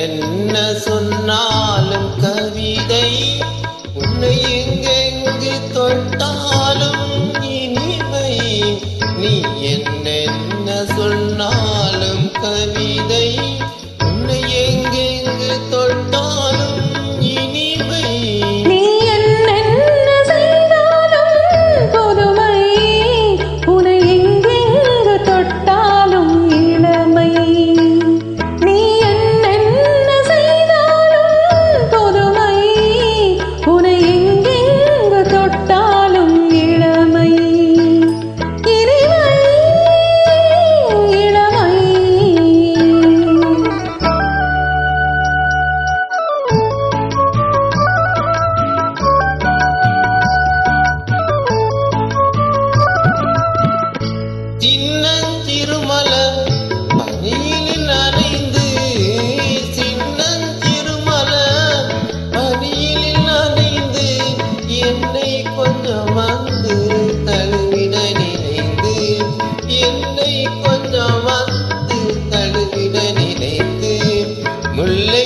என்னென்ன சொன்னாலும் கவிதை, உன்னை எங்கெங்கு தொட்டாலும் இனிமை. நீ என்னென்ன சொன்னாலும் கவிதை, உன்னை எங்கெங்கு தொட்டாலும் இனிமை. நீ என்னென்ன செய்தாலும் புதுமை, உன்னை எங்கெங்கு தொட்டாலும் இளமை. நீ என்னென்ன செய்தாலும் புதுமை, உன்னை எங்கெங்கு தொட்டாலும் இளமை. இனிமை இளமை. சின்னஞ்சிறுமலர் பனியில் நனைந்து, சின்னஞ்சிறுமலர் பனியில் நனைந்து, என்னை கொஞ்சம் வந்து தழுவிட நினைந்து, என்னை கொஞ்சம் வந்து தழுவிட நினைந்து, முல்லை